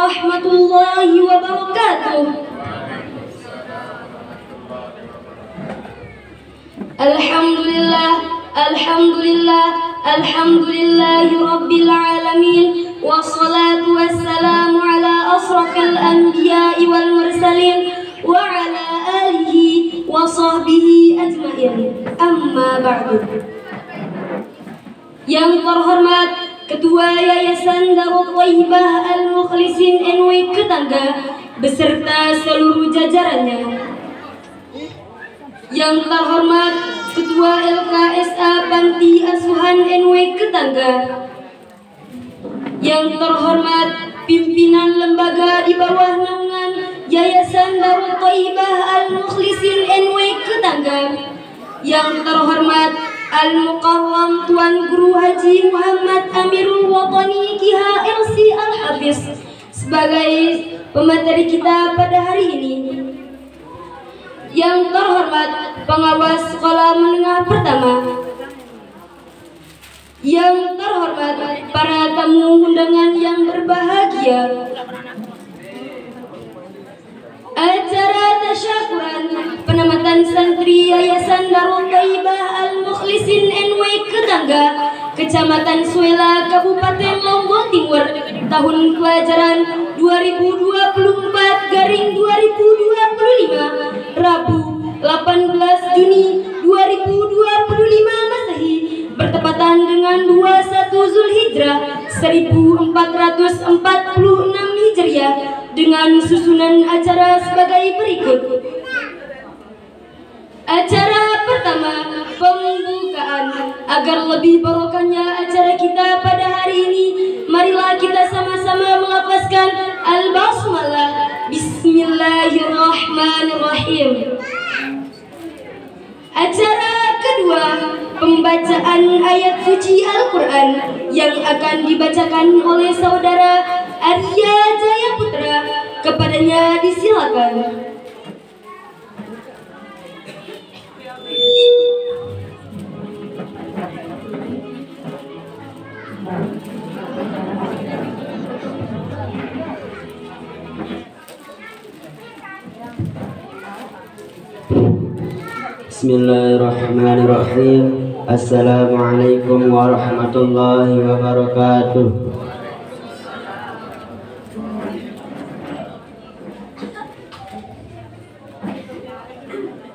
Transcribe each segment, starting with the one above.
warahmatullahi wabarakatuh. Alhamdulillah, alhamdulillah, alhamdulillahi rabbil alamin. Wassalatu wassalamu ala asrafil anbiya'i wal mursalin wa ala alihi wa sahbihi ajma'in. Amma ba'du. Yang terhormat Ketua Yayasan Darut Thayyibah Al-Mukhlisin NW Ketangga beserta seluruh jajarannya. Yang terhormat Ketua LKSA Panti Asuhan NW Ketangga. Yang terhormat pimpinan lembaga di bawah naungan Yayasan Darut Thayyibah Al-Mukhlisin NW Ketangga. Yang terhormat Al-Mukarram Tuan Guru Haji Muhammad Amirul Watani Kiha LC Al-Hafiz sebagai pemateri kita pada hari ini. Yang terhormat pengawas sekolah menengah pertama. Yang terhormat para tamu undangan yang berbahagia. Acara tasyakuran penamatan santri Yayasan Darut Thayyibah Al-Mukhlisin NW Ketangga, Kecamatan Suela, Kabupaten Lombok Timur, tahun pelajaran 2024/2025, Rabu 18 Juni 2025 Masehi, bertepatan dengan 21 Zulhijrah 1446 Hijriah, dengan susunan acara sebagai berikut. Acara pertama, pembukaan. Agar lebih barokahnya acara kita pada hari ini, marilah kita sama-sama melafazkan al-basmalah. Bismillahirrahmanirrahim. Acara kedua, pembacaan ayat suci Al-Quran yang akan dibacakan oleh saudara Arya Jaya Putra. Kepadanya disilakan. Bismillahirrahmanirrahim. Assalamualaikum warahmatullahi wabarakatuh.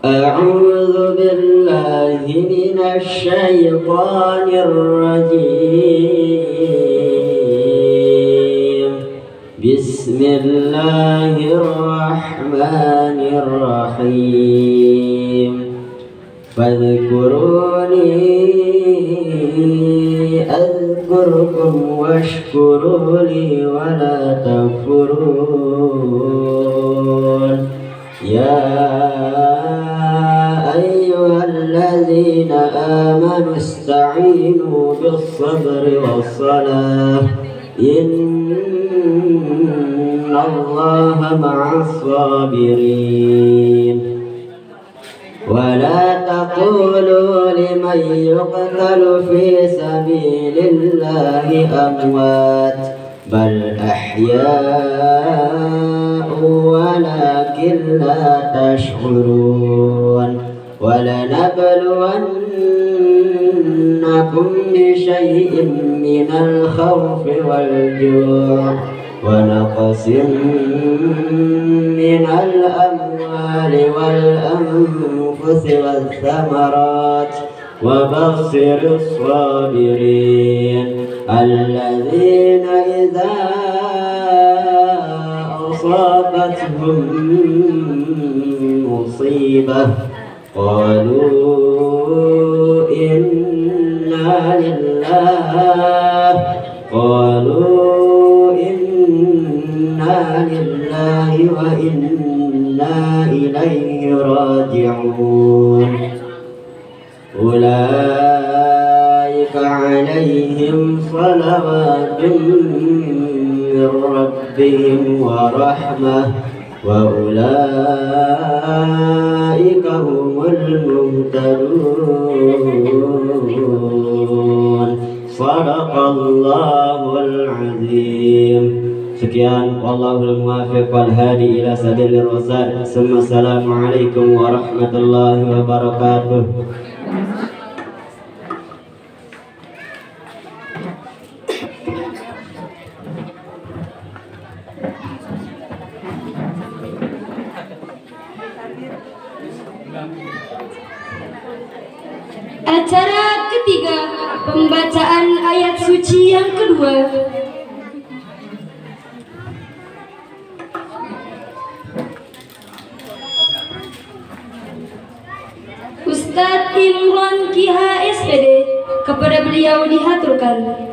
A'udzu billahi minasy syaithanir rajim. Bismillahirrahmanirrahim. Fadhkuruni adhkurkum washkuruli wa la takfurun. Ya ayyuhalladzina amanu ista'inu bis-sabri was-salah. Innallaha ma'as-sabirin. ولا تقولوا لمن يقتل في سبيل الله أموات بل أحياء ولكن لا تشعرون. ولنبلونكم بشيء من الخوف والجوع ونقص من الأموال والأنفس والثمرات وبشر الصابرين الذين إذا أصابتهم مصيبة قالوا إنا لله وإنا إليه راجعون. أولئك عليهم صلوات من ربهم ورحمة وأولئك هم المهتدون. صدق الله العظيم. Sekian, wallahul muwaffiq wal hadi ila sabilir rasyad. Assalamualaikum warahmatullahi wabarakatuh. Acara ketiga, pembacaan ayat suci yang kedua. Ustadz Imron Kiha SPD, kepada beliau dihaturkan.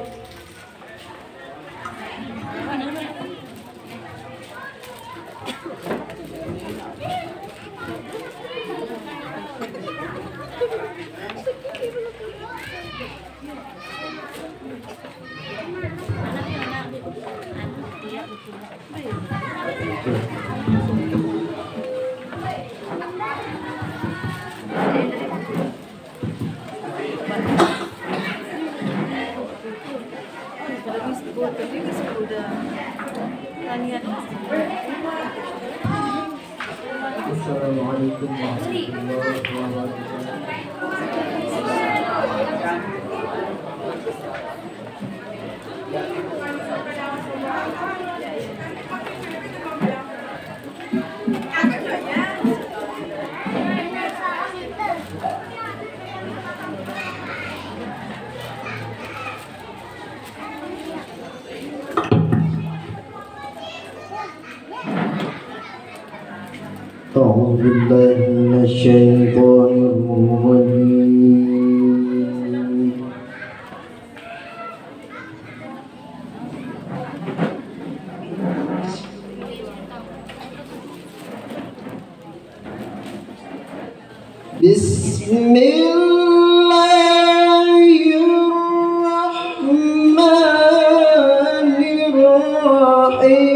Assalamualaikum warahmatullahi wabarakatuh. أعوذ بالله من الشيطان الرجيم. بسم الله الرحمن الرحيم.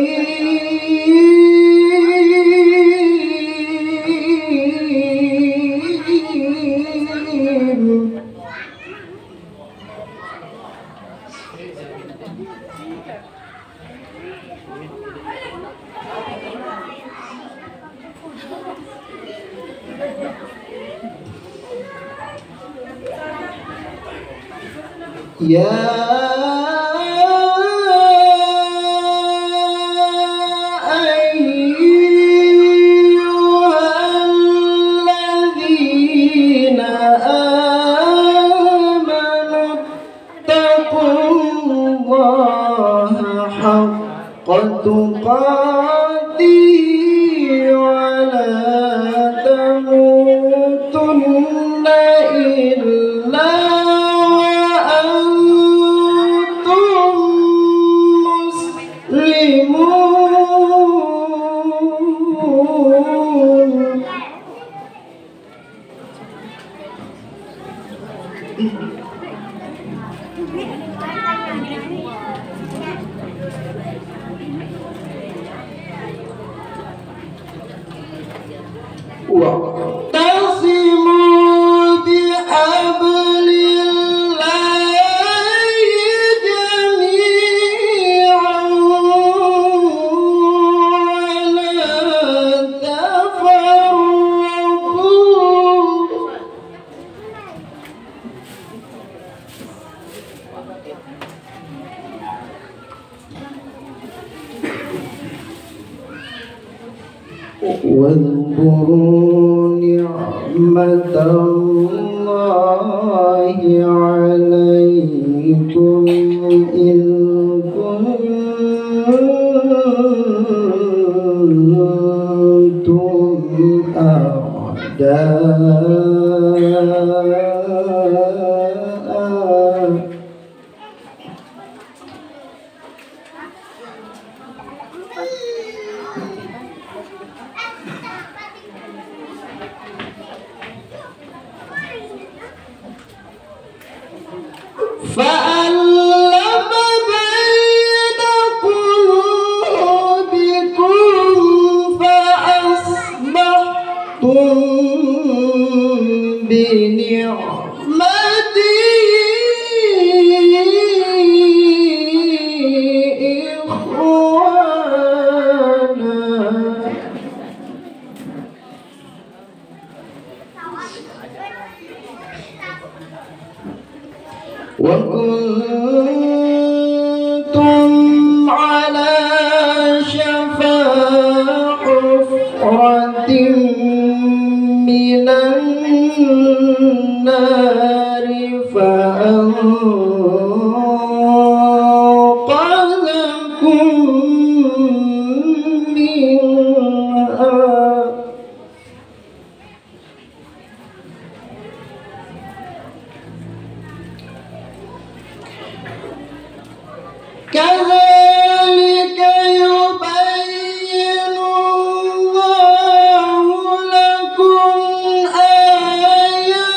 يا أيها الذين آمنوا اتقوا الله حق تقاته ولا تموتن إلا واعتصموا بحبل الله جميعا ولا تفرقوا. واذكروا نعمة الله عليكم إذ كنتم أعداء فألف بين قلوبكم فأصبحتم بنعمته إخوانا وكنتم على شفا حفرة من النار فأنقذكم منها كذلك يبين الله لكم آياته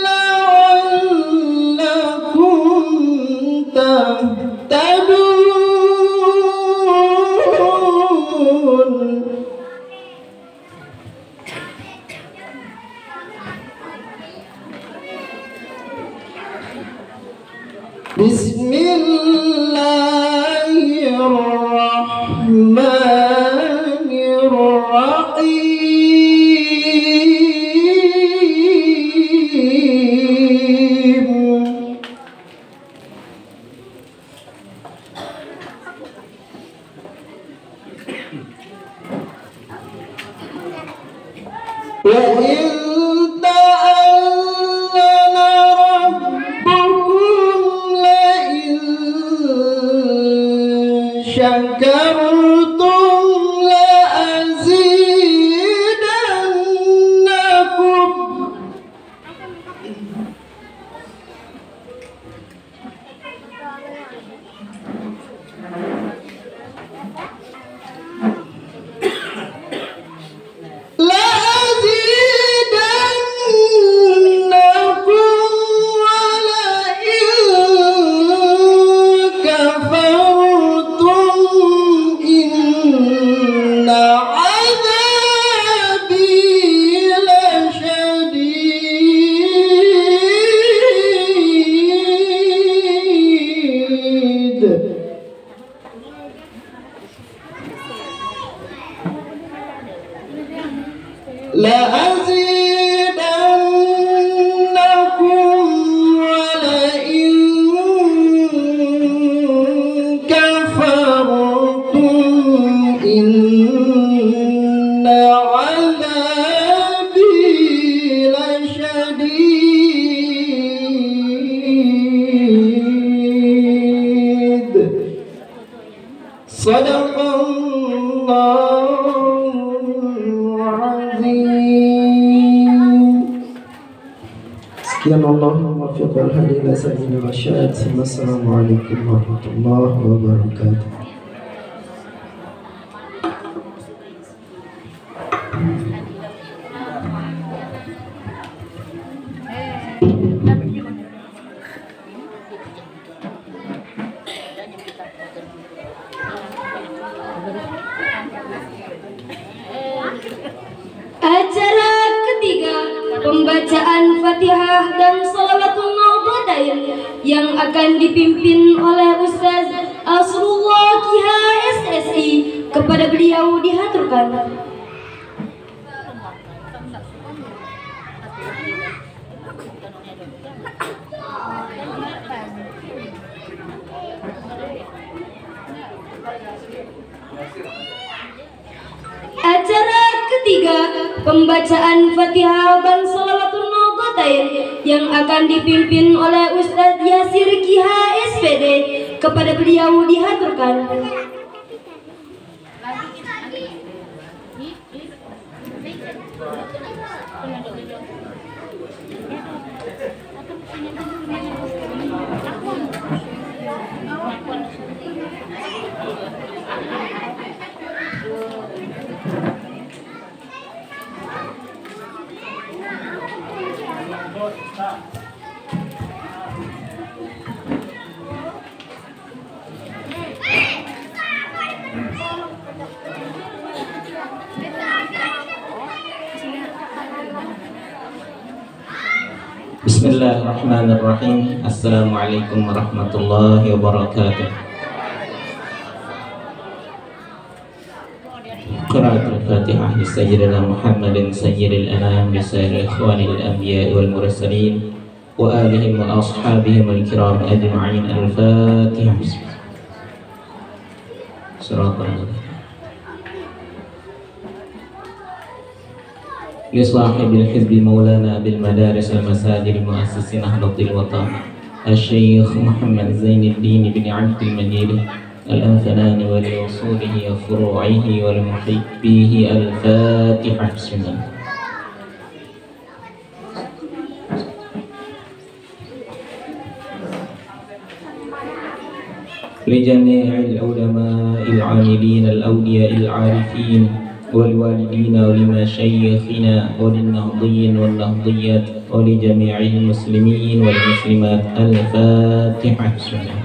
لعلكم تهتدون. بسم الله الرحمن الرحيم. وإذ تأذن ربكم لئن شكرتم لأزيدنكم. لأزيدنكم ولئن كفرتم إن عذابي لشديد. صدق الله العظيم. Sekian Allah muwaffiq wal hadi ila sabilil rasyad. Wassalamualaikum warahmatullahi wabarakatuh. Acara ketiga, pembacaan Fatihah dan Shalawatul Nawbadain yang akan dipimpin oleh Ustaz Asrullah Kiha SSI. Kepada beliau dihaturkan. Acara ketiga, pembacaan Fatihah dan Shalawatul Nawbadain yang akan dipimpin oleh Ustaz Yasir Kiha SPD. Kepada beliau dihaturkan. Bismillahirrahmanirrahim. Assalamualaikum warahmatullahi wabarakatuh. Qiraatul Fatihah li Sayyidina Muhammadin Sayyidil Anam bi sayyidil ikhwanil anbiya wal mursalin وآلهم وأصحابهم الكرام أجمعين. الفاتحة. صراط الله. لصاحب الحزب مولانا بالمدارس المساجد مؤسس نهضة الوطن الشيخ محمد زين الدين بن عبد المجيد الأنفنان ولوصوله وفروعه ولمحبيه. الفاتحة. بسم الله. لجميع العلماء العاملين الأولياء العارفين والوالدين ولمشايخنا وللنهضيين والنهضيات ولجميع المسلمين والمسلمات. الفاتحة. بسم الله.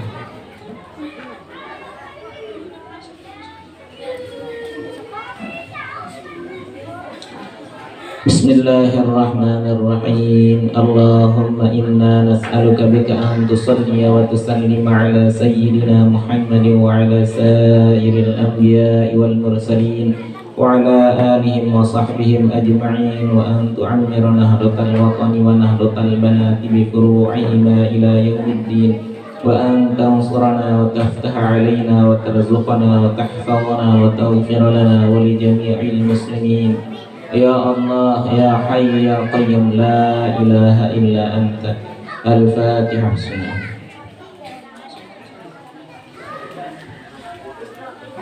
بسم الله الرحمن الرحيم. اللهم إنا نسألك بك أن تصلي وتسلم على سيدنا محمد وعلى سائر الأنبياء والمرسلين وعلى آلهم وصحبهم أجمعين، وأن تعمر نهضة الوطن ونهضة البنات بفروعهما إلى يوم الدين، وأن تنصرنا وتفتح علينا وترزقنا وتحفظنا وتغفر لنا ولجميع المسلمين يا الله يا حي يا قيوم لا إله إلا أنت. الفاتحة. بسم الله.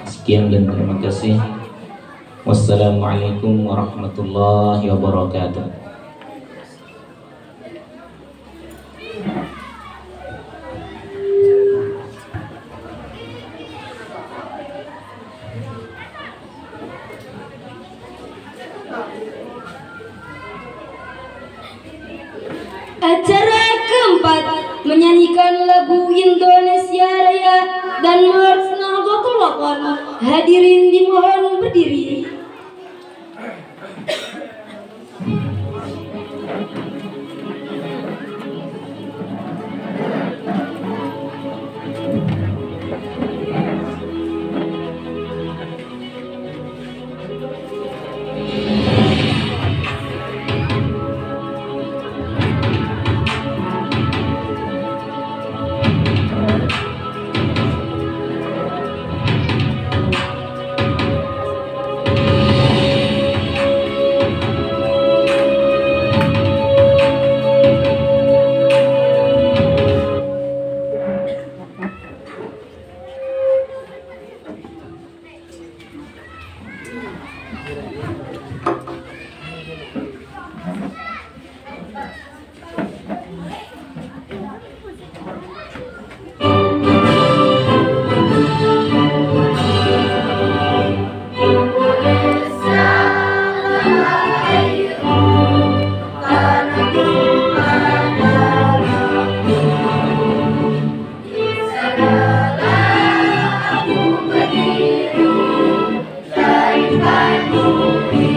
Sekian dan terima kasih. Wassalamualaikum warahmatullahi wabarakatuh. Acara keempat menyanyikan lagu Indonesia Raya dan Mars Nahdlatul Wathon. Hadirin dimohon berdiri. Bye.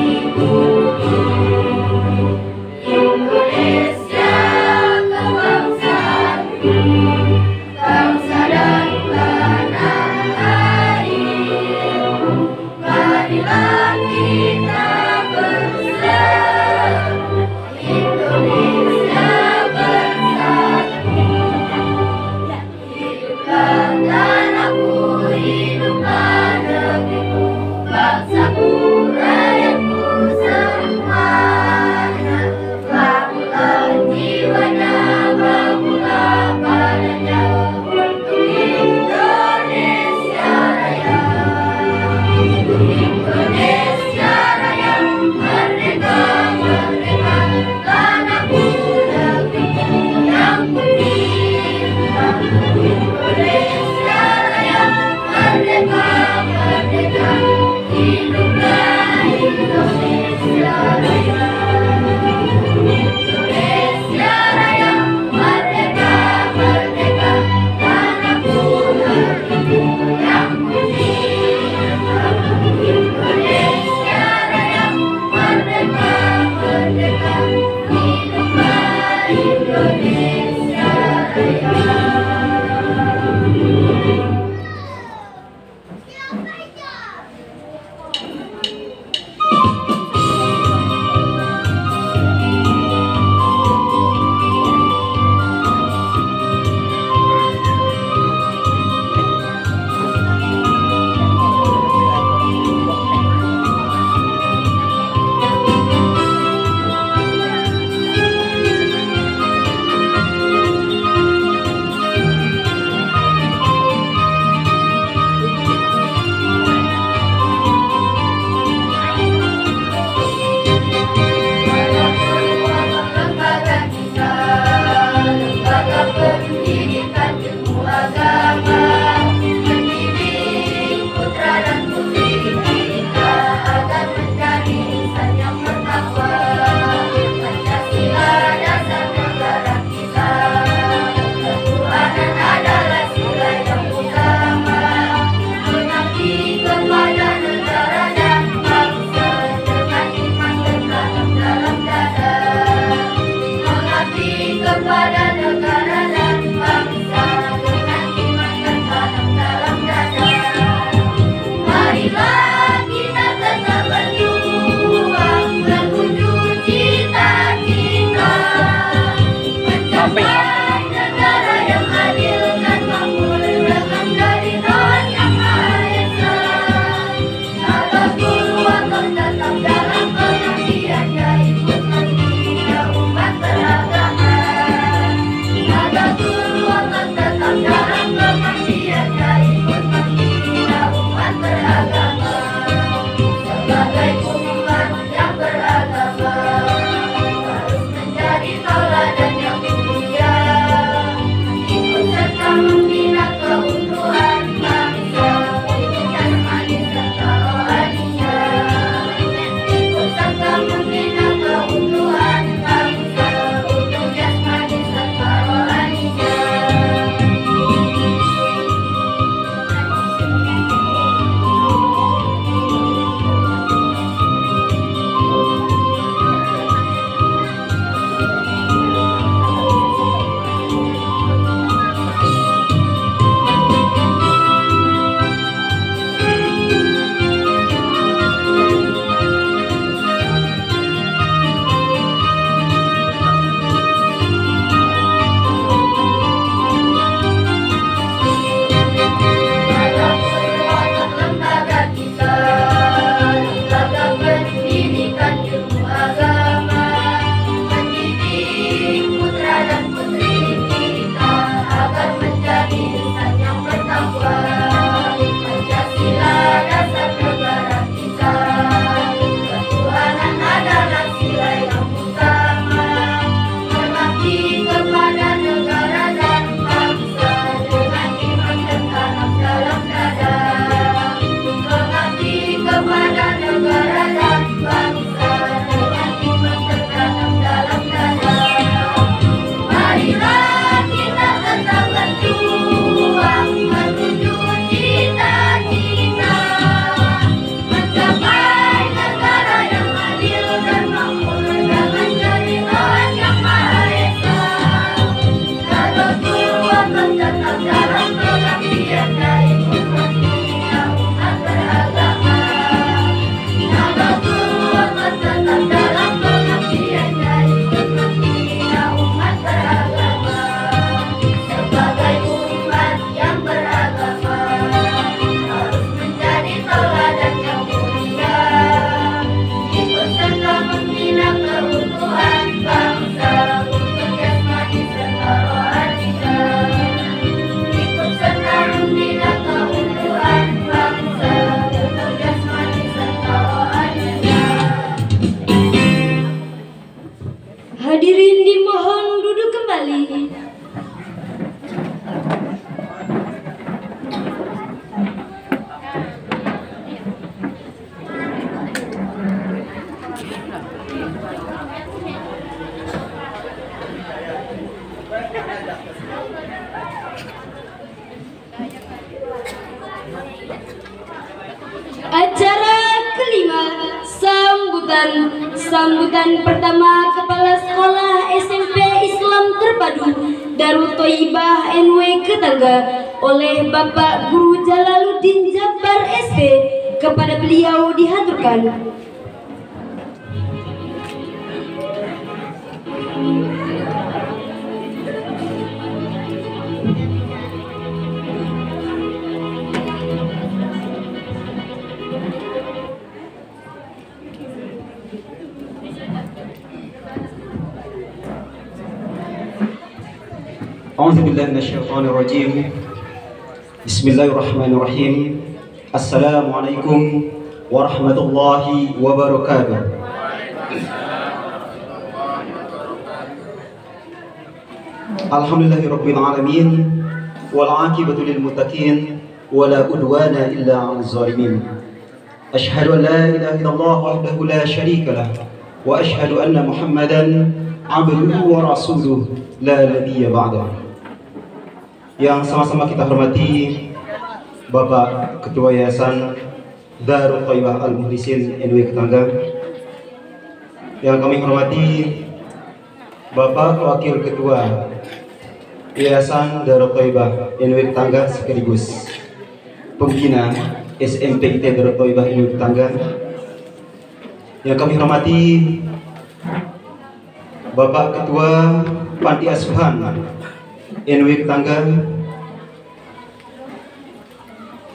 Sultan. Sambutan pertama Kepala Sekolah SMP Islam Terpadu Darut Thaibah NW Ketangga oleh Bapak Guru Jalaluddin Jabbar SP. Kepada beliau dihaturkan. A'udzubillahi minasyaitonirrajim. Bismillahirrahmanirrahim. Assalamualaikum warahmatullahi wabarakatuh. Alhamdulillahirabbil alamin wal 'aqibatu lil muttaqin wala udwana illa 'alal zalimin. Asyhadu an la ilaha illallah wahdahu la syarika lah wa asyhadu anna Muhammadan 'abduhu wa rasuluhu la nabiyya ba'dahu. Yang sama-sama kita hormati Bapak Ketua Yayasan Darut Thaibah Al-Mukhlisin NW Ketangga, yang kami hormati Bapak Wakil Ketua Yayasan Darut Thaibah NW Ketangga sekaligus Pembina SMP IT Darut Thaibah NW Ketangga, yang kami hormati Bapak Ketua Panti Asuhan NW Ketangga,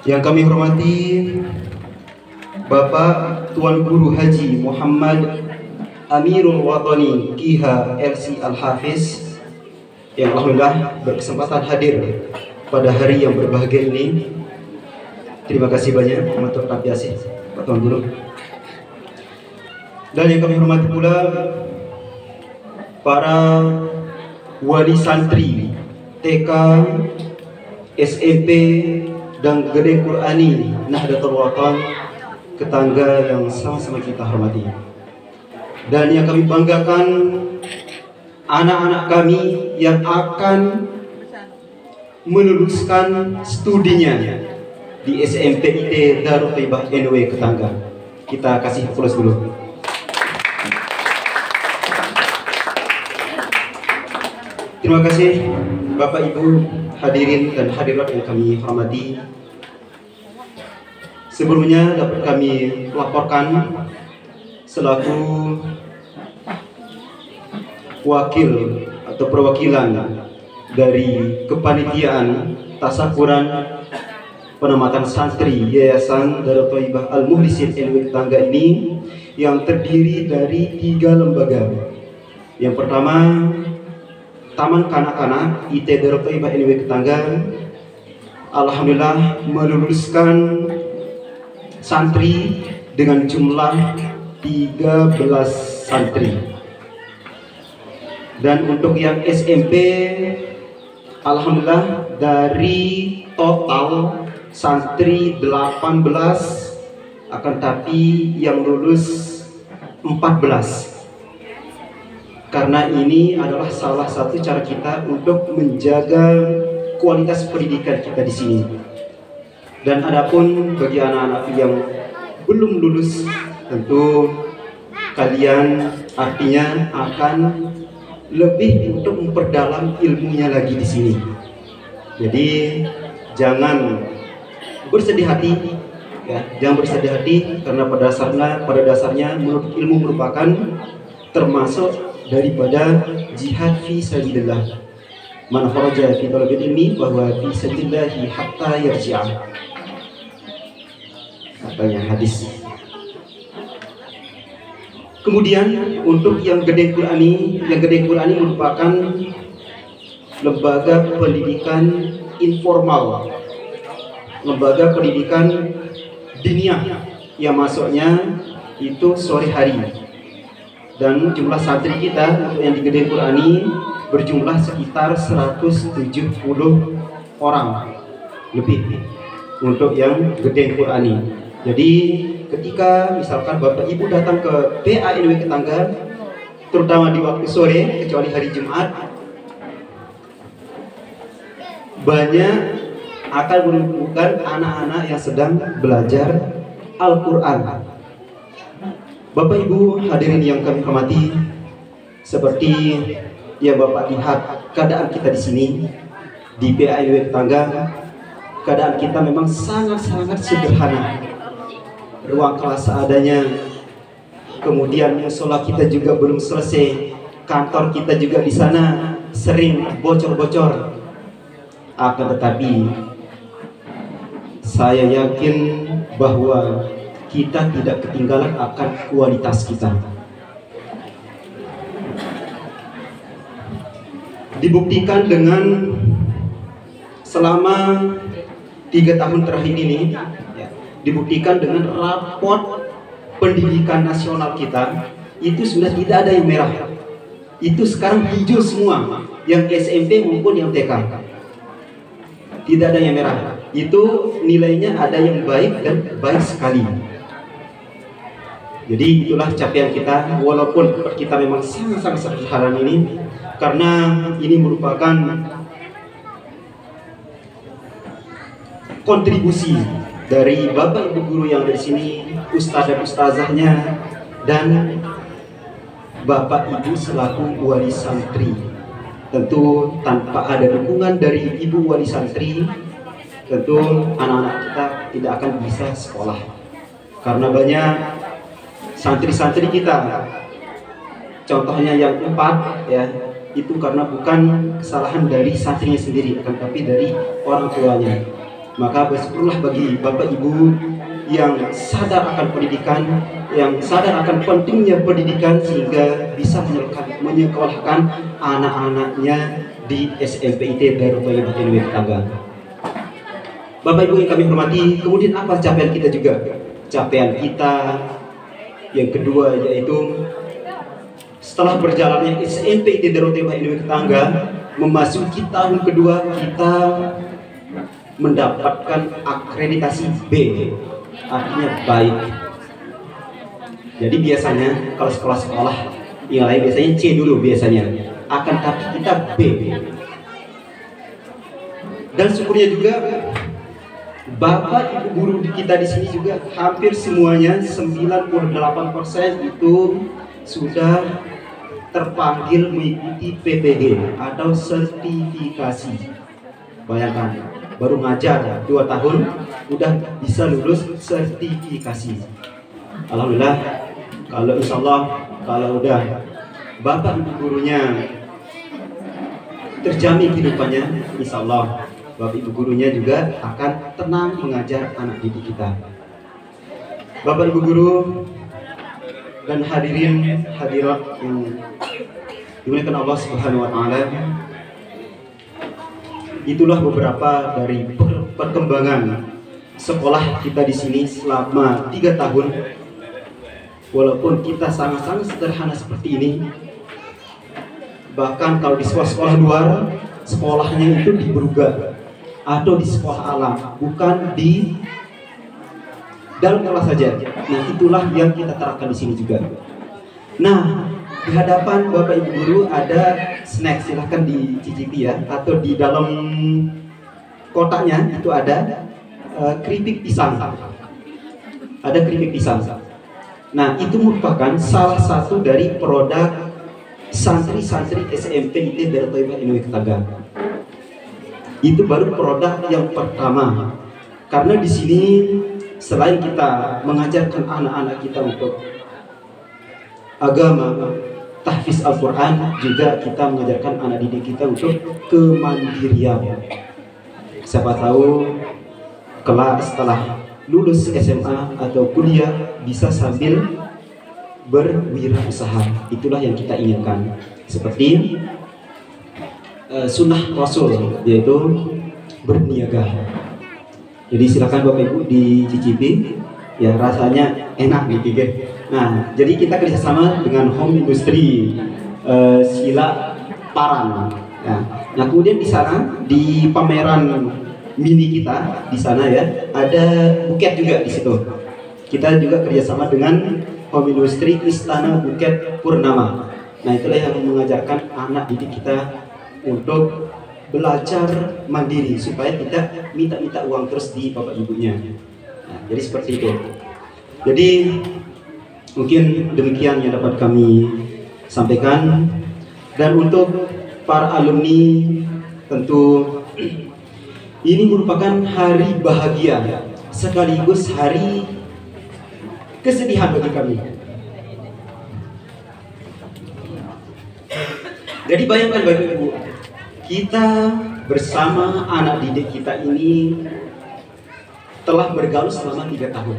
yang kami hormati Bapak Tuan Guru Haji Muhammad Amirul Watani Kiha LC Al-Hafiz, yang alhamdulillah berkesempatan hadir pada hari yang berbahagia ini. Terima kasih banyak matur tapiasi Pak Tuan Guru. Dan yang kami hormati pula para wali santri TK, SMP, dan Gede Qurani Nahdlatul Watan Ketangga yang sama-sama kita hormati. Dan yang kami banggakan, anak-anak kami yang akan meluluskan studinya di SMP IT Darut Thaibah NW Ketangga. Kita kasih aplaus dulu. Terima kasih Bapak Ibu hadirin dan hadirat yang kami hormati. Sebelumnya dapat kami laporkan selaku wakil atau perwakilan dari kepanitiaan tasakuran penamatan santri Yayasan Darut Thaibah Al-Mukhlisin NW Ketangga ini, yang terdiri dari 3 lembaga. Yang pertama, Taman Kanak-kanak IT Darut Thaibah NW Ketangga, alhamdulillah meluluskan santri dengan jumlah 13 santri. Dan untuk yang SMP, alhamdulillah dari total santri 18, akan tapi yang lulus 14. Karena ini adalah salah satu cara kita untuk menjaga kualitas pendidikan kita di sini. Dan adapun bagi anak-anak yang belum lulus, tentu kalian artinya akan lebih untuk memperdalam ilmunya lagi di sini. Jadi jangan bersedih hati, ya, jangan bersedih hati, karena pada dasarnya menurut ilmu merupakan termasuk daripada jihad fi sabilillah. Man kharaja fi talabil ilmi bahwa fi sabilillah hatta yarji'a. Katanya hadis. Kemudian untuk yang Gede Qurani, merupakan lembaga pendidikan informal, lembaga pendidikan diniyah yang masuknya itu sore hari. Dan jumlah santri kita untuk yang di Gede Qurani berjumlah sekitar 170 orang lebih untuk yang Gede Qurani. Jadi ketika misalkan Bapak Ibu datang ke PANW Ketangga, terutama di waktu sore, kecuali hari Jumat, banyak akan menemukan anak-anak yang sedang belajar Al-Quran. Bapak Ibu hadirin yang kami hormati, seperti yang Bapak lihat keadaan kita di sini di PAIW Ketangga, keadaan kita memang sangat-sangat sederhana. Ruang kelas seadanya, kemudian musola kita juga belum selesai, kantor kita juga di sana sering bocor-bocor. Akan tetapi saya yakin bahwa kita tidak ketinggalan akan kualitas kita. Dibuktikan dengan selama 3 tahun terakhir ini, dibuktikan dengan raport pendidikan nasional kita, itu sudah tidak ada yang merah. Itu sekarang hijau semua, yang SMP maupun yang TK. Tidak ada yang merah. Itu nilainya ada yang baik dan baik sekali. Jadi itulah capaian kita, walaupun kita memang sangat-sangat sederhana ini, karena ini merupakan kontribusi dari Bapak Ibu guru yang ada di sini, ustaz dan ustazahnya, dan Bapak Ibu selaku wali santri. Tentu tanpa ada dukungan dari Ibu wali santri, tentu anak-anak kita tidak akan bisa sekolah. Karena banyak santri-santri kita, contohnya yang 4 ya, itu karena bukan kesalahan dari santrinya sendiri, akan tapi dari orang tuanya. Maka bersyukurlah bagi Bapak Ibu yang sadar akan pendidikan, yang sadar akan pentingnya pendidikan, sehingga bisa menyekolahkan anak-anaknya di SMPIT Darut Thayyibah NW Ketangga. Bapak Ibu yang kami hormati, kemudian apa capaian kita juga? Capaian kita yang kedua yaitu setelah berjalannya SMPIT Darut Thayyibah NW Ketangga, memasuki tahun kedua kita mendapatkan akreditasi B, artinya baik. Jadi biasanya kalau sekolah-sekolah yang lain biasanya C dulu biasanya, akan tapi kita B. Dan syukurnya juga Bapak Ibu guru kita di sini juga hampir semuanya 98% itu sudah terpanggil mengikuti PPD atau sertifikasi. Bayangkan, baru ngajar 2 tahun udah bisa lulus sertifikasi. Alhamdulillah, kalau insya Allah kalau udah Bapak Ibu gurunya terjamin kehidupannya, insya Allah Bapak Ibu gurunya juga akan tenang mengajar anak didik kita. Bapak Ibu guru dan hadirin hadirat yang dimuliakan Allah Subhanahu wa taala, itulah beberapa dari perkembangan sekolah kita di sini selama 3 tahun. Walaupun kita sangat-sangat sederhana seperti ini, bahkan kalau di sekolah-sekolah luar, sekolahnya itu di Brugga atau di sekolah alam, bukan di dalam kelas saja. Nah, itulah yang kita terapkan di sini juga. Nah, di hadapan Bapak Ibu guru ada snack, silahkan dicicipi ya, atau di dalam kotaknya itu ada keripik pisang. Ada keripik pisang. Nah, itu merupakan salah satu dari produk santri-santri SMPIT Darut Thayyibah NW Ketangga. Itu baru produk yang pertama. Karena di sini selain kita mengajarkan anak-anak kita untuk agama, tahfiz Al-Quran, juga kita mengajarkan anak didik kita untuk kemandirian. Siapa tahu kelak setelah lulus SMA atau kuliah bisa sambil berwirausaha. Itulah yang kita inginkan. Seperti sunnah Rasul, yaitu berniaga. Jadi silakan Bapak Ibu dicicipi, ya rasanya enak gitu ya. Nah, jadi kita kerjasama dengan Home Industry Sila Parang. Nah, kemudian di sana di pameran mini kita di sana ya ada buket juga di situ. Kita juga kerjasama dengan Home Industry Istana Buket Purnama. Nah, itulah yang mengajarkan anak didik kita untuk belajar mandiri supaya tidak minta-minta uang terus di bapak ibunya. Nah, jadi seperti itu. Jadi Mungkin demikian yang dapat kami sampaikan. Dan untuk para alumni, tentu ini merupakan hari bahagia sekaligus hari kesedihan bagi kami. Jadi bayangkan Bapak Ibu, kita bersama anak didik kita ini telah bergaul selama 3 tahun.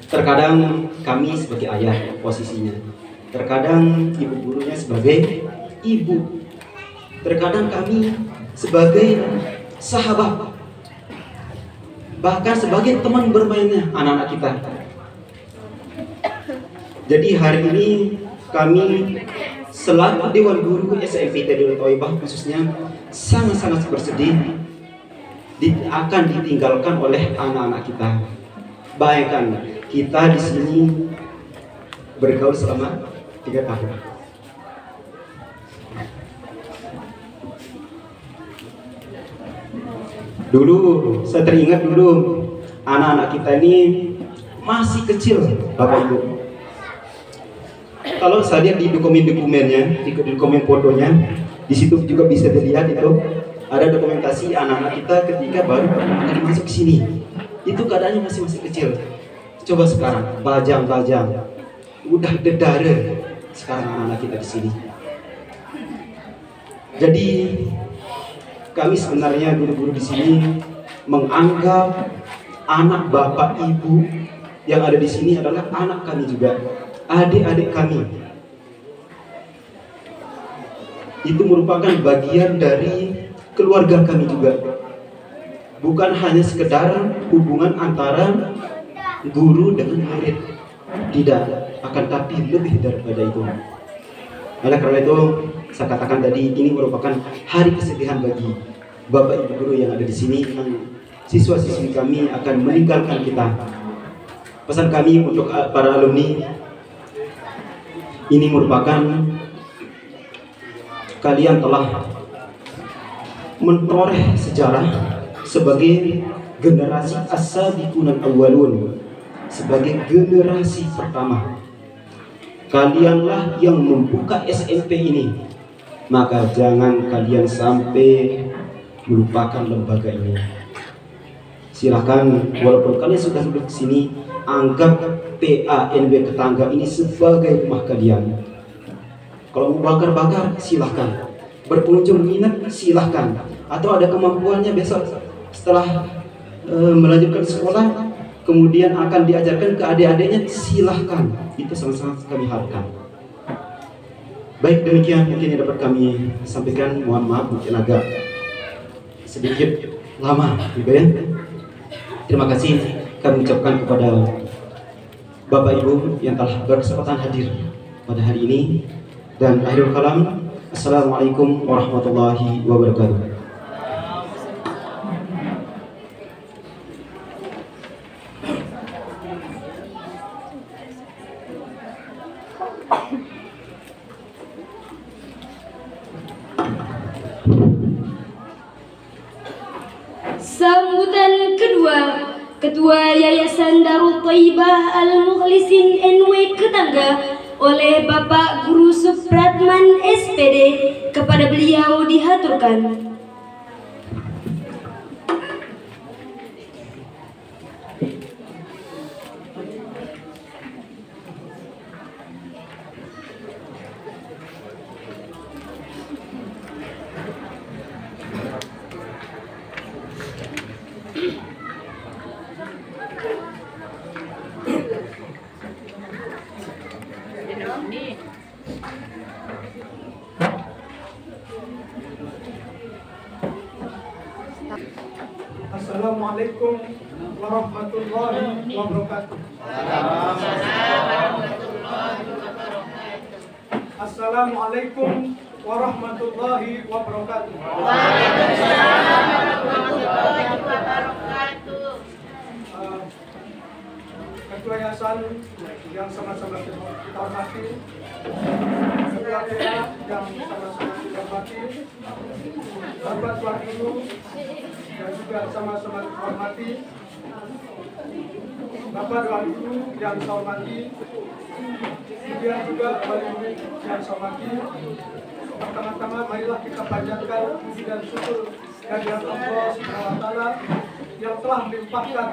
Terkadang kami sebagai ayah posisinya, terkadang ibu gurunya sebagai ibu, terkadang kami sebagai sahabat, bahkan sebagai teman bermainnya anak-anak kita. Jadi hari ini kami selaku Dewan Guru SMP Darul Thaibah khususnya sangat-sangat bersedih akan ditinggalkan oleh anak-anak kita. Bayangkan kita di sini bergaul selama 3 tahun. Dulu saya teringat dulu anak-anak kita ini masih kecil, Bapak Ibu. Kalau saya lihat di dokumen-dokumennya, di dokumen fotonya, di situ juga bisa dilihat itu ada dokumentasi anak-anak kita ketika baru pertama kali masuk ke sini. Itu keadaannya masih kecil. Coba sekarang bajang-bajang, udah dedara sekarang anak-anak kita di sini. Jadi kami sebenarnya guru-guru di sini menganggap anak bapak ibu yang ada di sini adalah anak kami juga, adik-adik kami. Itu merupakan bagian dari keluarga kami juga. Bukan hanya sekedar hubungan antara guru dengan murid, tidak, akan tapi lebih daripada itu. Oleh karena itu saya katakan tadi, ini merupakan hari kesedihan bagi bapak ibu guru yang ada di sini, yang siswa-siswi kami akan meninggalkan kita. Pesan kami untuk para alumni, ini merupakan kalian telah mentoreh sejarah sebagai generasi as-sabiqunal awwalun, sebagai generasi pertama. Kalianlah yang membuka SMP ini, maka jangan kalian sampai melupakan lembaga ini. Silakan, walaupun kalian sudah duduk di sini, anggap PANW Ketangga ini sebagai rumah kalian. Kalau mau bakar-bakar, silahkan. Berkunjung minat, silahkan. Atau ada kemampuannya besok setelah melanjutkan sekolah, kemudian akan diajarkan ke adik-adiknya, silahkan. Itu sangat-sangat kami harapkan. Baik, demikian mungkin yang dapat kami sampaikan. Mohon maaf mungkin agak sedikit lama, gitu ya. Terima kasih kami ucapkan kepada Bapak Ibu yang telah berkesempatan hadir pada hari ini. Dan akhirul kalam, assalamualaikum warahmatullahi wabarakatuh. Sambutan kedua, Ketua Yayasan Darul Thaibah Al-Mukhlisin NW Ketangga oleh Bapak Guru Supratman SPD, kepada beliau dihaturkan. Assalamualaikum warahmatullahi wabarakatuh. Assalamualaikum warahmatullahi wabarakatuh. Ketua Yayasan yang sama-sama kita hormati, Ketua PA yang sama-sama kita hormati, Bapak Tuan Guru yang juga sama-sama kita hormati, Bapak Doa Guru yang saya hormati, kemudian juga Wali Murid yang saya hormati. Pertama-tama marilah kita panjatkan puji dan syukur kehadirat Allah Subhanahu wa taala yang telah melimpahkan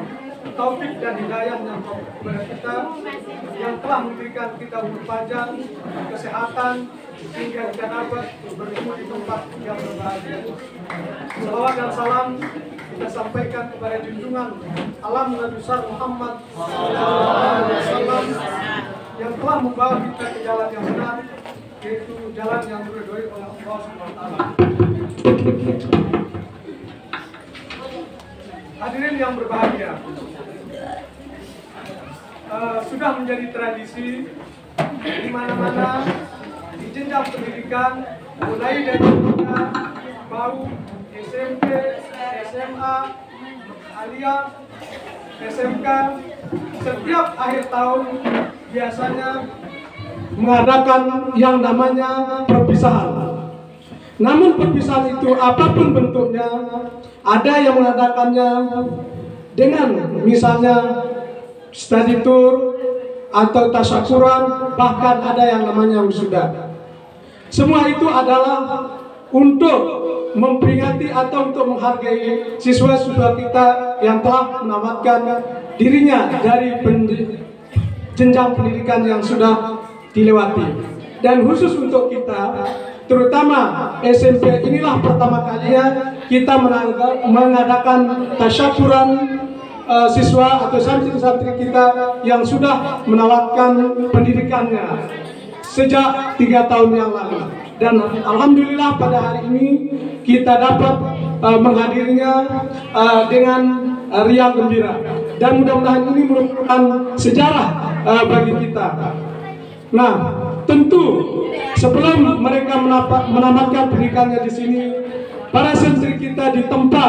taufik dan hidayahnya kepada kita, yang telah memberikan kita umur panjang, kesehatan, hingga kita dapat bertemu di tempat yang berbahagia. Salawat dan salam kita sampaikan kepada junjungan alam Nabi besar Muhammad SAW yang telah membawa kita ke jalan yang benar, yaitu jalan yang diridhoi oleh Allah Subhanahu wa taala. Hadirin yang berbahagia, sudah menjadi tradisi di mana-mana di jenjang pendidikan, mulai dari bau SMP, SMA, aliyah, SMK, setiap akhir tahun biasanya mengadakan yang namanya perpisahan. Namun perpisahan itu apapun bentuknya, ada yang mengadakannya dengan misalnya study tour atau tasyakuran, bahkan ada yang namanya wisuda. Semua itu adalah untuk memperingati atau untuk menghargai siswa-siswa kita yang telah menamatkan dirinya dari jenjang pendidikan yang sudah dilewati. Dan khusus untuk kita, terutama SMP, inilah pertama kalinya kita mengadakan tasyakuran siswa atau santri-santri kita yang sudah menamatkan pendidikannya sejak 3 tahun yang lalu. Dan alhamdulillah pada hari ini kita dapat menghadirinya dengan riang gembira, dan mudah-mudahan ini merupakan sejarah bagi kita. Nah, tentu sebelum mereka menamatkan pendidikannya di sini, para santri kita ditempa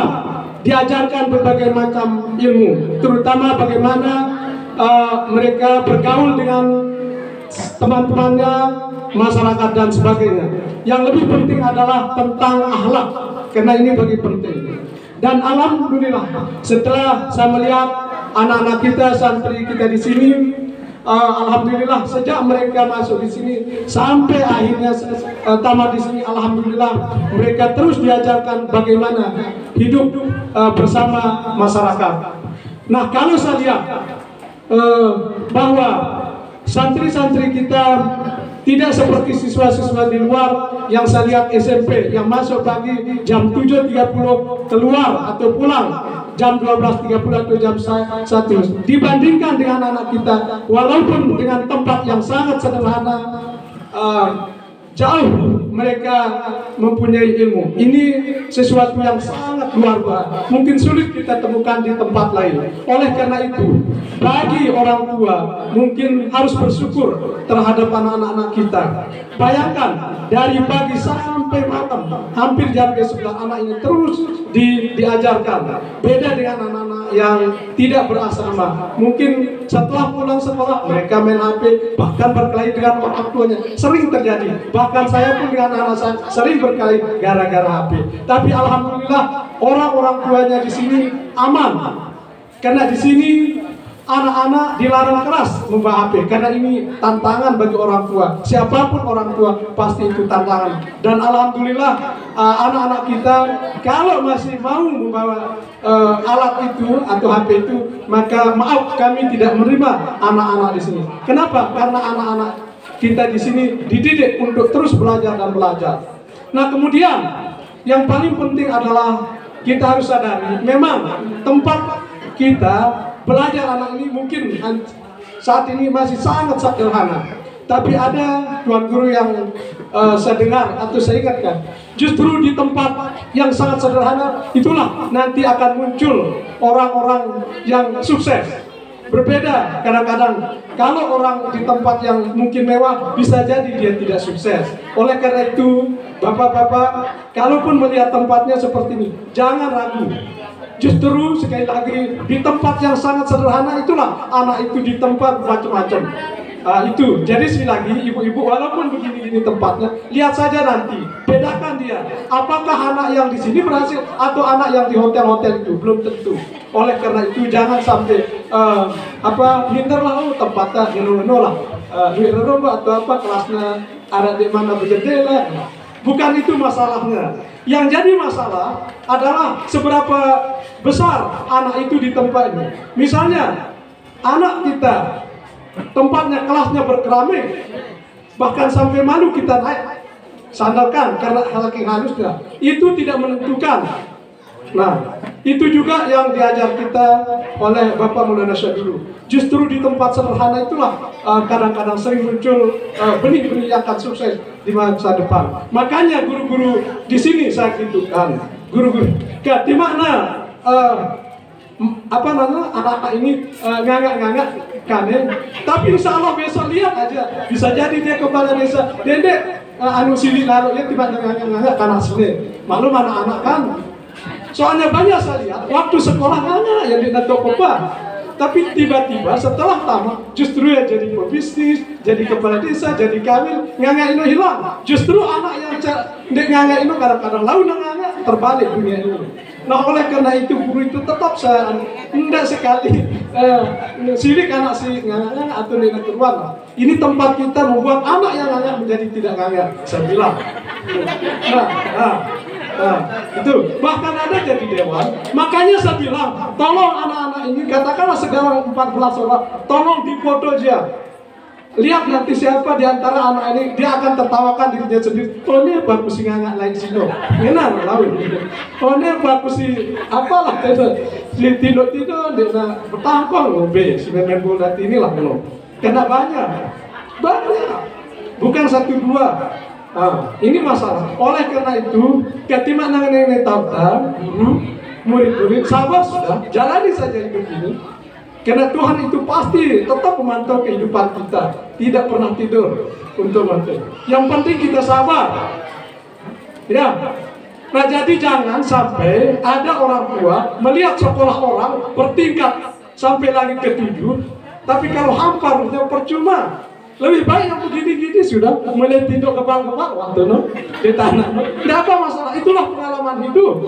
diajarkan berbagai macam ilmu, terutama bagaimana mereka bergaul dengan teman-temannya, masyarakat dan sebagainya. Yang lebih penting adalah tentang akhlak, karena ini bagi penting. Dan alhamdulillah setelah saya melihat anak-anak kita, santri kita di sini, alhamdulillah sejak mereka masuk di sini sampai akhirnya tamat di sini, alhamdulillah mereka terus diajarkan bagaimana hidup bersama masyarakat. Nah, kalau saya lihat bahwa santri-santri kita tidak seperti siswa-siswa di luar yang saya lihat SMP yang masuk pagi jam 7.30 keluar atau pulang jam 12.30 atau jam 1. Dibandingkan dengan anak kita, walaupun dengan tempat yang sangat sederhana, jauh mereka mempunyai ilmu. Ini sesuatu yang sangat luar biasa, mungkin sulit kita temukan di tempat lain. Oleh karena itu, bagi orang tua mungkin harus bersyukur terhadap anak-anak kita. Bayangkan dari pagi sampai malam, hampir jam 11 anak ini terus diajarkan. Beda dengan anak-anak yang tidak berasrama, mungkin setelah pulang sekolah mereka main HP, bahkan berkelahi dengan orang tuanya, sering terjadi. Bahkan saya pun dengan anak saya sering berkelahi gara-gara HP. Tapi alhamdulillah orang-orang tuanya di sini aman, karena di sini anak-anak dilarang keras membawa HP, karena ini tantangan bagi orang tua. Siapapun orang tua pasti itu tantangan. Dan alhamdulillah anak-anak kita kalau masih mau membawa alat itu atau HP itu, maka maaf kami tidak menerima anak-anak di sini. Kenapa? Karena anak-anak kita di sini dididik untuk terus belajar dan belajar. Nah, kemudian yang paling penting adalah kita harus sadari, memang tempat kita belajar anak ini mungkin saat ini masih sangat sederhana. Tapi ada tuan guru yang saya dengar atau saya ingatkan, justru di tempat yang sangat sederhana itulah nanti akan muncul orang-orang yang sukses. Berbeda kadang-kadang kalau orang di tempat yang mungkin mewah, bisa jadi dia tidak sukses. Oleh karena itu, bapak-bapak, kalaupun melihat tempatnya seperti ini, jangan ragu. Justru sekali lagi di tempat yang sangat sederhana itulah anak itu di tempat macam-macam. Itu jadi sekali lagi ibu-ibu, walaupun begini-gini tempatnya, lihat saja nanti, bedakan dia. Apakah anak yang di sini berhasil atau anak yang di hotel-hotel itu belum tentu. Oleh karena itu jangan sampai minder lah, tempatnya ngeno lah, atau apa kelasnya ada di mana berjendela. Bukan itu masalahnya. Yang jadi masalah adalah seberapa besar anak itu di tempat ini. Misalnya anak kita tempatnya kelasnya berkeramik, bahkan sampai malu kita naik sandalkan karena saking halusnya, itu tidak menentukan. Nah, itu juga yang diajar kita oleh Bapak Maulana Syekh dulu. Justru di tempat sederhana itulah kadang-kadang sering muncul benih-benih yang akan sukses di masa depan. Makanya guru-guru di sini saya gitukan, guru-guru di mana anak-anak ini ngangak-ngangak kan ya. Tapi insya Allah besok lihat aja, bisa jadi dia kepala desa dendek anu sini lalu ya tiba-tiba ngangak-ngangak karena sini. Maklum anak-anak kan. Soalnya banyak saya lihat waktu sekolah ngangak yang di Tokopa. Tapi tiba-tiba setelah tamat justru ya jadi pebisnis, jadi kepala desa, jadi kamil, ngangak itu hilang. Justru anak yang ngangak itu kadang-kadang lalu ngangak terbalik dunia ini. Nah oleh karena itu guru itu tetap saya tidak sekali sirik anak si ngangak atau tidak keluar. Ini tempat kita membuat anak yang ngangak menjadi tidak ngangak. Saya bilang. Itu bahkan ada jadi dewan. Makanya saya bilang, tolong anak-anak ini katakanlah segala 14 orang, tolong dipoto aja. Lihat nanti siapa di antara anak ini dia akan tertawakan dirinya sendiri. Oh ini bagus si ngangak lain sino. Enak lawan. Oh ini bagus si apalah si tidur dia bertangkol ngombe si main bola ini lah belum. Karena banyak. Bukan 1 2. Ini masalah. Oleh karena itu, ketika nangan tahu murid-murid sabar sudah jalani saja hidup ini. Karena Tuhan itu pasti tetap memantau kehidupan kita, tidak pernah tidur untuk memantau. Yang penting kita sabar. Ya. Nah jadi jangan sampai ada orang tua melihat sekolah orang bertingkat sampai langit ke-7, tapi kalau hampar percuma. Lebih baik yang begini-gini sudah mulai tidur kebang-kebang waktu di tanah. Tidak apa masalah, itulah pengalaman hidup.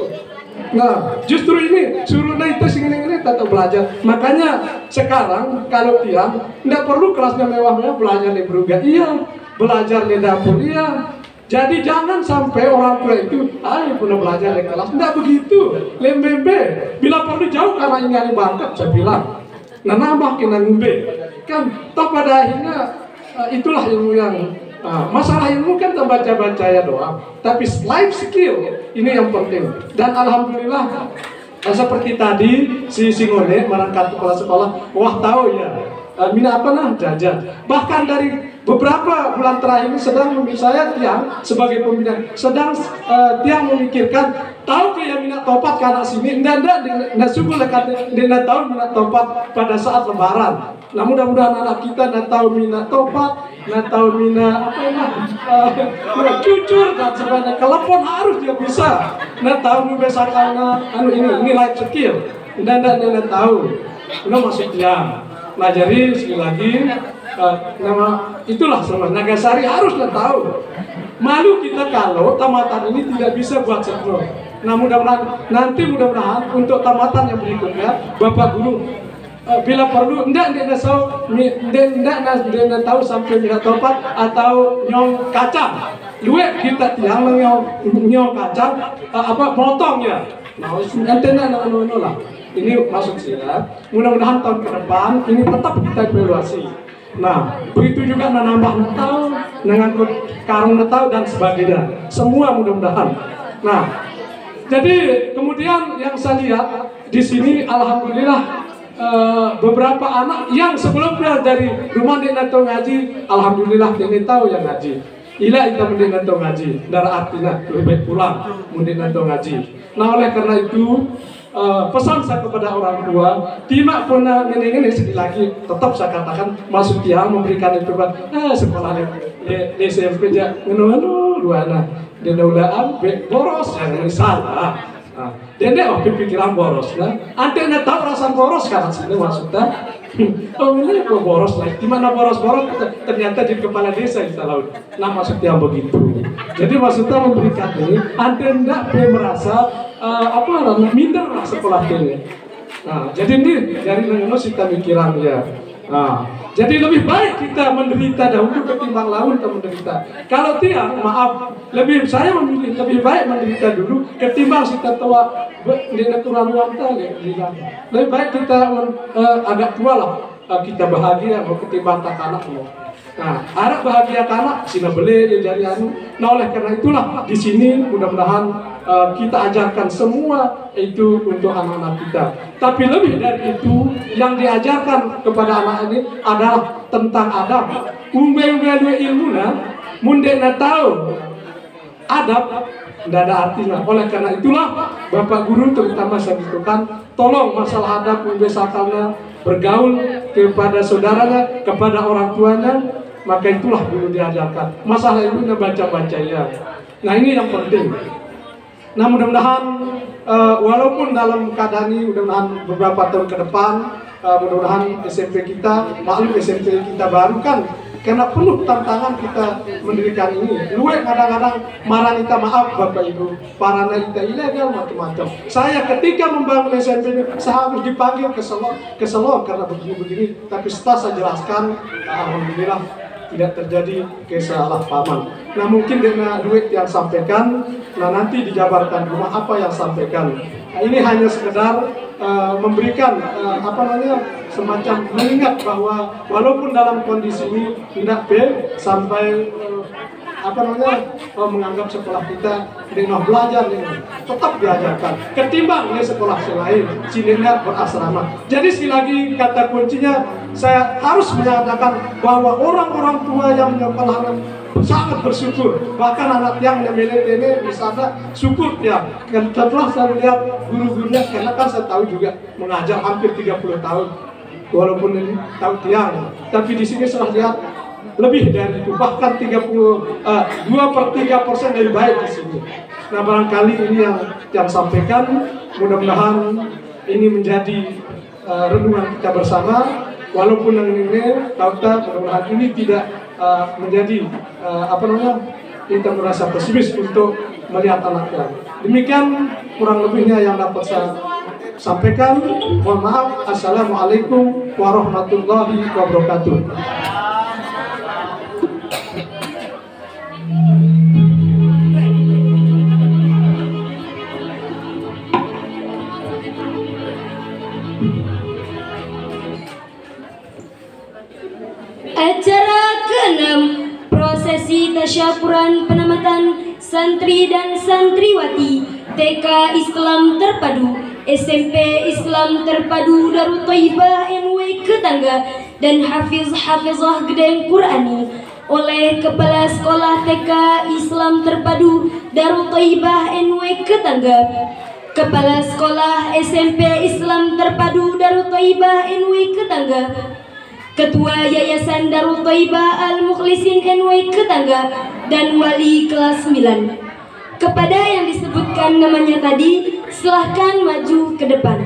Nah, justru ini suruh naik tes ini tetap belajar. Makanya sekarang kalau tiang tidak perlu kelasnya mewah-mewah, belajar di beruga iya, belajar di dapur iya. Jadi jangan sampai orang tua itu, pernah belajar di kelas. Tidak begitu, lembembe. Bila perlu jauh karena ingin bangkat, saya bilang. Nah, nambah kena ngumbe. Kan, toh pada akhirnya itulah ilmu yang masalah ilmu kan baca-baca ya doang, tapi life skill ini yang penting. Dan alhamdulillah seperti tadi si Singone merangkap kepala sekolah, wah tahu ya mina apa nah jajan. Bahkan dari beberapa bulan terakhir ini sedang saya tiang sebagai pembina sedang tiang memikirkan tahu ke yang minat topat karena sini ndak sungguh lekat ndak tahu minat topat pada saat lebaran. Nah mudah-mudahan anak kita ndak tahu minat topat, ndak tahu minat jujur dan sebagainya. Telepon harus dia bisa. Ndak tahu membesarkan ini life skill. Ndak tahu. Udah masuk tiang. Nah jadi sekali lagi nama itulah sama Nagasari haruslah tahu. Malu kita kalau tamatan ini tidak bisa buat sekno. Nah mudah-mudahan untuk tamatan yang berikutnya Bapak Guru bila perlu ndak tahu sampai minat topat atau nyong kacang. Luwe kita tiang nyong kacang potong ya. Nah antena lah. Ini maksud saya, mudah-mudahan tahun ke depan ini tetap kita evaluasi. Nah, begitu juga nambah Natal, ngangkut karung Natal dan sebagainya. Semua mudah-mudahan. Nah, jadi kemudian yang saya lihat di sini, alhamdulillah beberapa anak yang sebelumnya dari rumah dia nato ngaji, alhamdulillah dia tahu yang ngaji. Ila kita mending nato ngaji, darah artinya lebih baik pulang mending nato ngaji. Nah, oleh karena itu pesan saya kepada orang tua, tidak pernah ini sekali lagi tetap saya katakan masuk tiang memberikan itu sekolah di SMP aja luana di daulaan boros yang salah. Dende waktu pikiran boros nah, ante tahu rasa boros karena sini maksudnya. Oh ini kok boros lah, gimana boros-boros ternyata di kepala desa kita laut. Nah maksudnya begitu. Jadi maksudnya memberikan ini, ante tidak merasa minder lah sekolah ini. Nah, jadi ini dari nengono kita pikiran ya. Nah, jadi lebih baik kita menderita dahulu ketimbang lawan kita menderita. Kalau tidak, maaf, saya memilih lebih baik menderita dulu ketimbang kita tua dengan kurang wanita. Lebih baik kita agak tua lah, kita bahagia mau ketimbang tak anak mau. Nah, anak bahagia anak sina beli dari anu. Nah, oleh karena itulah di sini mudah-mudahan kita ajarkan semua itu untuk anak-anak kita. Tapi lebih dari itu yang diajarkan kepada anak ini adalah tentang adab. Umbe-umbe ilmuna mundena tahu adab tidak ada artinya. Oleh karena itulah Bapak Guru terutama saya butuhkan tolong masalah adab umbe sakalnya bergaul kepada saudaranya, kepada orang tuanya, maka itulah dulu diajarkan. Masalah itu baca-baca ya. Nah ini yang penting. Nah mudah-mudahan walaupun dalam keadaan ini mudah-mudahan beberapa tahun ke depan mudah-mudahan SMP kita, maklum SMP kita baru kan, karena penuh tantangan kita mendirikan ini. Luwe kadang-kadang marah kita, maaf Bapak Ibu, parana kita ilegal macam-macam. Saya ketika membangun SMP ini, saya harus dipanggil ke Solo karena begini-begini. Tapi setelah saya jelaskan, alhamdulillah tidak terjadi kesalahpahaman. Nah mungkin dengan duit yang sampaikan, nah nanti dijabarkan rumah apa yang sampaikan. Nah, ini hanya sekedar memberikan semacam mengingat bahwa walaupun dalam kondisi ini tidak sampai menganggap sekolah kita dengan belajar ini tetap diajarkan ketimbang di sekolah selain sinina berasrama. Jadi sekali lagi kata kuncinya saya harus menyatakan bahwa orang-orang tua yang menyekolahkan sangat bersyukur, bahkan anak yang memilih ini misalnya syukur ya. Dan setelah saya lihat guru-gurunya, karena kan saya tahu juga mengajar hampir 30 tahun, walaupun ini tahu tiang, tapi di sini saya lihat lebih dari itu, bahkan 2/3% lebih baik di sini. Nah barangkali ini yang sampaikan, mudah-mudahan ini menjadi renungan kita bersama. Walaupun yang ini mudah-mudahan ini tidak menjadi kita merasa pesimis untuk melihat anaknya. Demikian kurang lebihnya yang dapat saya sampaikan. Mohon maaf. Assalamualaikum warahmatullahi wabarakatuh. Acara ke-6, prosesi tasyakuran penamatan santri dan santriwati TK Islam Terpadu, SMP Islam Terpadu Darut Thaibah NW Ketangga dan Hafiz-Hafizah Gedeng Qurani oleh Kepala Sekolah TK Islam Terpadu Darut Thaibah NW Ketangga, Kepala Sekolah SMP Islam Terpadu Darut Thaibah NW Ketangga, Ketua Yayasan Darut Thaibah Al-Mukhlisin NW Ketangga, dan wali kelas 9. Kepada yang disebutkan namanya tadi, silahkan maju ke depan.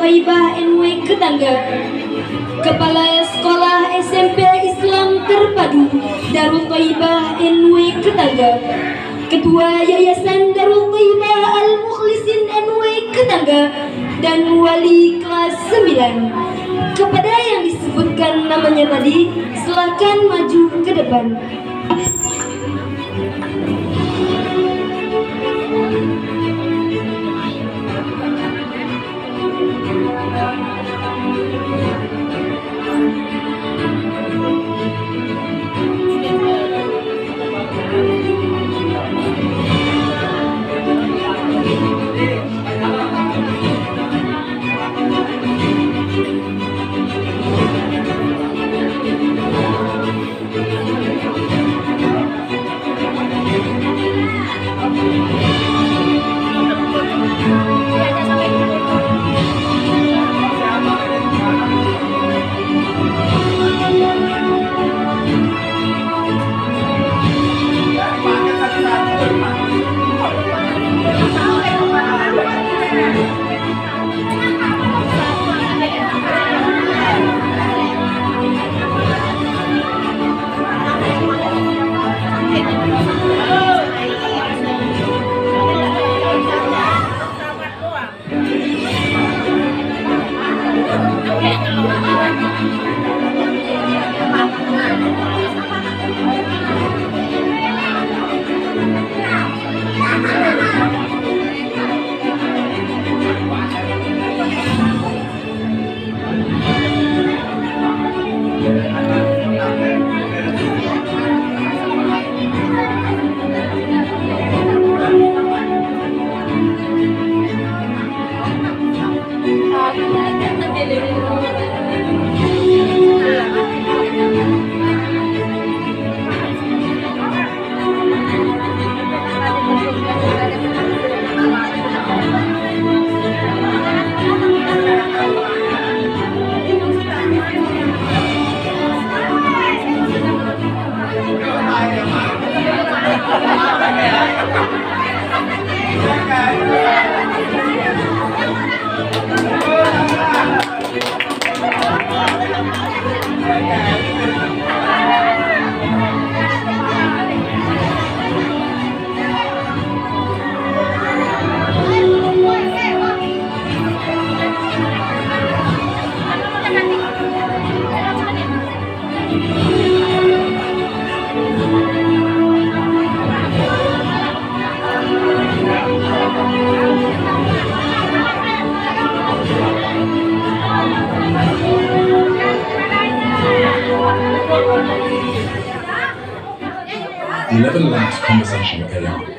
Thaibah NW Ketangga, Kepala Sekolah SMP Islam Terpadu Darut Thaibah NW Ketangga, Ketua Yayasan Darut Thaibah Al-Mukhlisin NW Ketangga, dan wali kelas 9. Kepada yang disebutkan namanya tadi, silakan maju ke depan. Conversation with AI.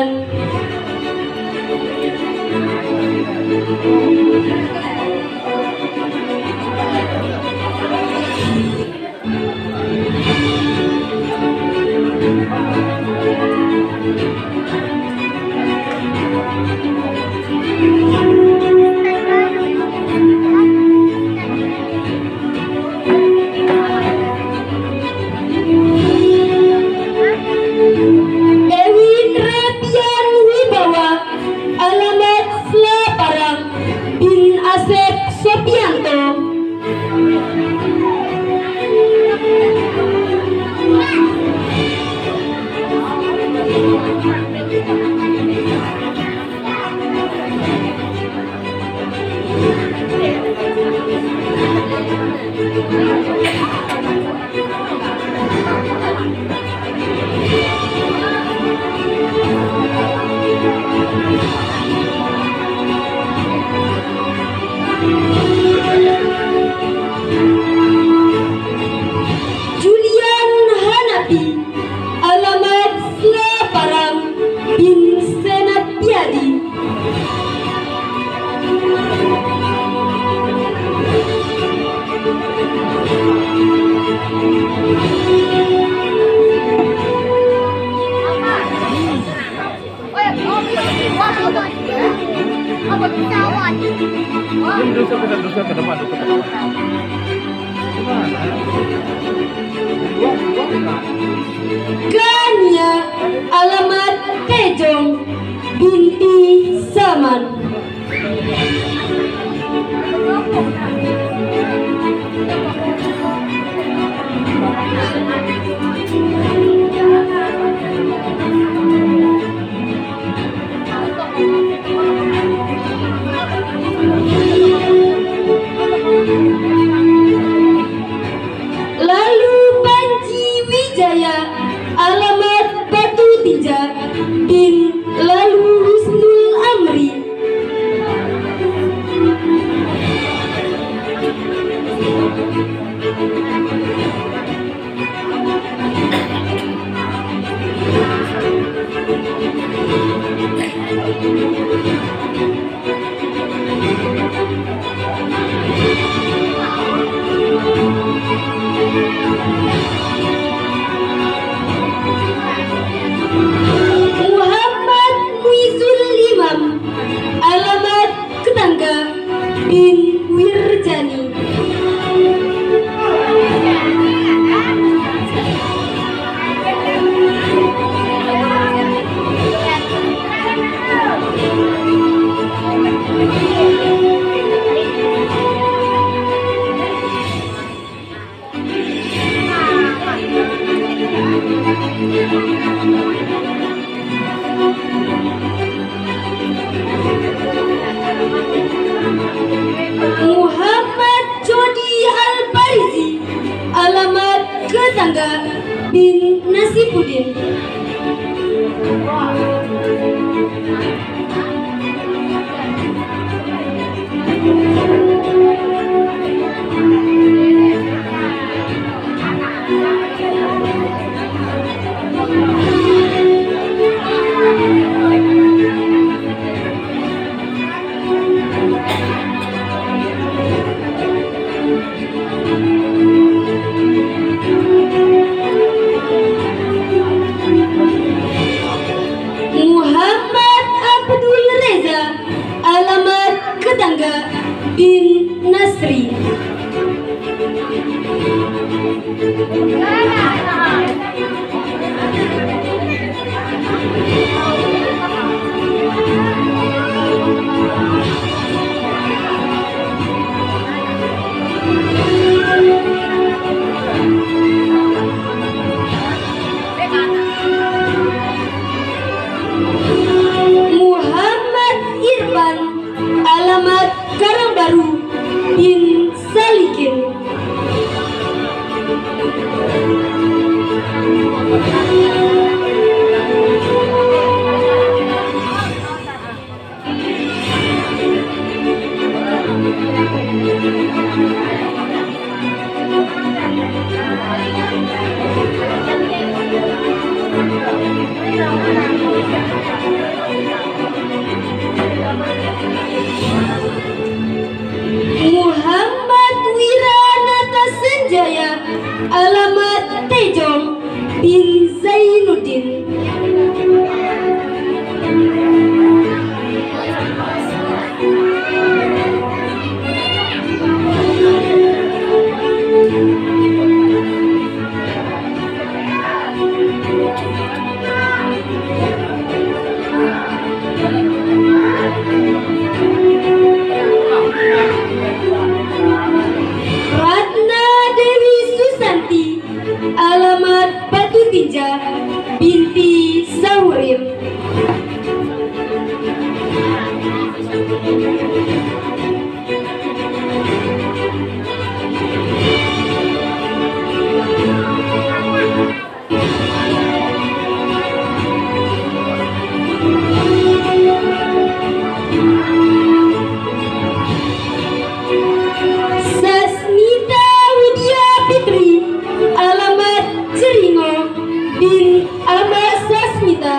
Naungan. Ewin Repian Wibawa, alamat Selaparang, bin Asep Sopianto. Julian Hanapi, alamat Selaparang, bin Senat Piadi. Gania, alamat Tejong, binti Saman. Lalu Panji Wijaya, alamat Batu Tija, bin Lalu Husnul Amri. Muhammad Muizul Imam, alamat Ketangga, bin Wirjani. Muhammad Jodi Al-Barizi, alamat Ketangga, bin Nasibuddin. Muhammad Abdul Reza, alamat Ketangga, bin Nasri. Muhammad Irfan, alamat Karangbaru, bin Salikin. binti Saurim. Sasmita Widya Fitri, alamat Jeringo, bin Ama Sasmita.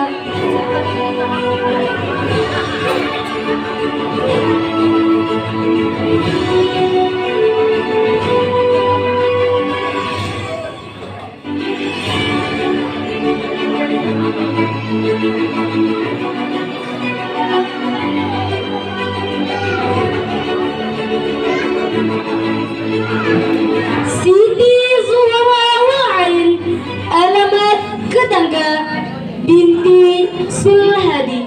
Siti Zuhra Wa'in, alamat Ketangga, binti Sulhadi.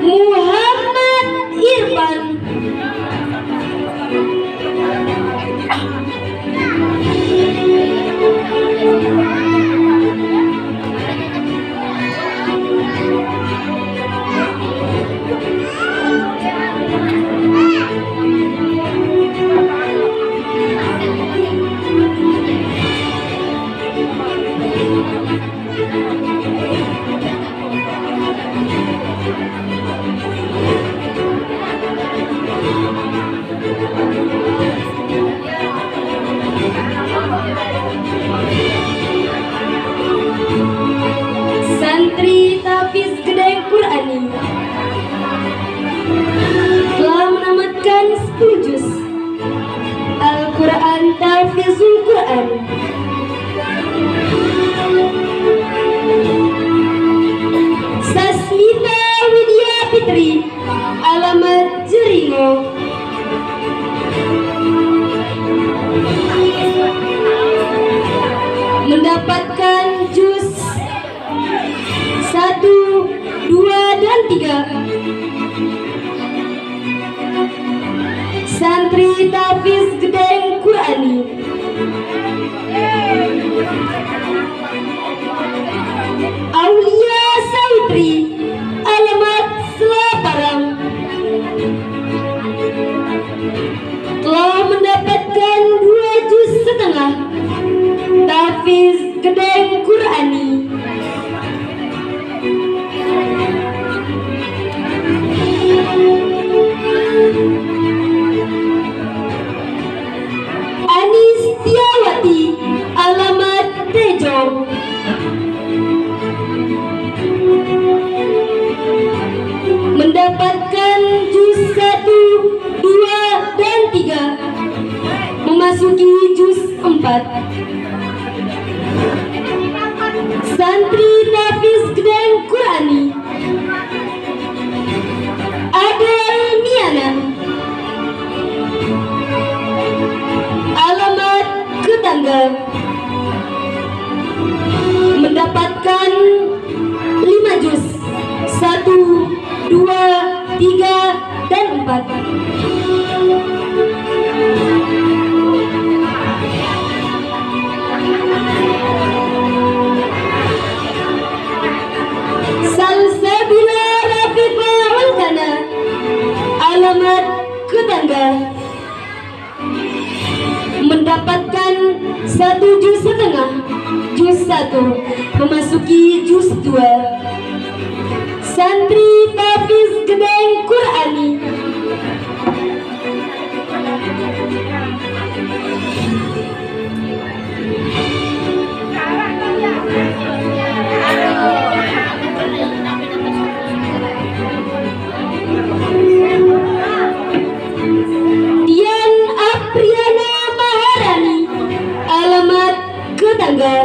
Muhammad Irfan, santri Tafiz Gedeng Qur'ani, telah menamatkan 10 juz Al-Quran Tafizul Quran. Sasmita Widya Fitri, alamat Jeringo. Mendapatkan juz 1, 2, dan 3. Santri Tafiz Gedeng Qur'ani. Aulia Saitri, alamat Selaparang, telah mendapatkan 2 juz setengah Tafiz Gedeng Qur'ani. Anis Tiawati, alamat Tejo, mendapatkan juz 1, 2, dan 3, memasuki juz 4. Santri Tafiz Gedeng Qur'ani. Adel Miana, alamat Ketangga, mendapatkan 5 juz 1, 2, 3, dan 4. Salsabila Rafiqa Walkana, alamat Ketangga, mendapatkan 1 juz setengah, juz 1, memasuki juz 2. Santri Tafiz Gedeng Qur'ani. Dian Apriana Maharani, alamat Ketangga,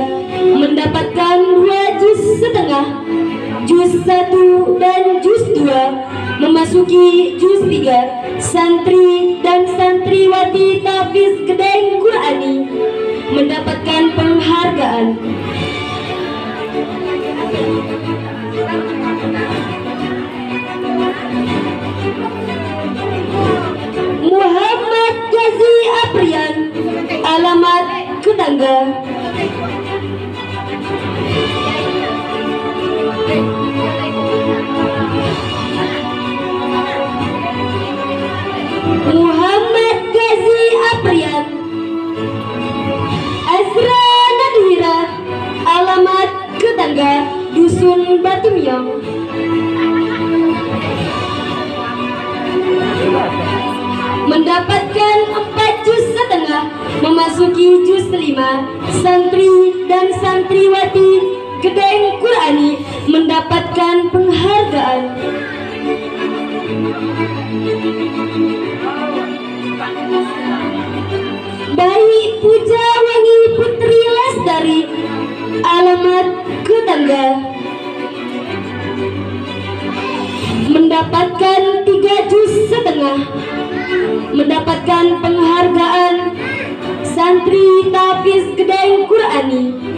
mendapatkan 2 juz setengah, juz 1, dan juz 2 memasuki juz 3, santri dan santriwati Tafiz Gedeng Qur'ani mendapatkan penghargaan. Muhammad Gazi Aprian, alamat Ketangga. Muhammad Gazi Aprian, Azra Nadhira, alamat Ketangga, Dusun Batumyong. Mendapatkan 4 juz setengah memasuki juz 5, santri dan santriwati Gedeng Qur'ani mendapatkan penghargaan. Bayi Puja Wangi Putri Lestari, alamat Ketangga, mendapatkan 3 juz setengah, mendapatkan penghargaan santri Tafiz Gedeng Qur'ani.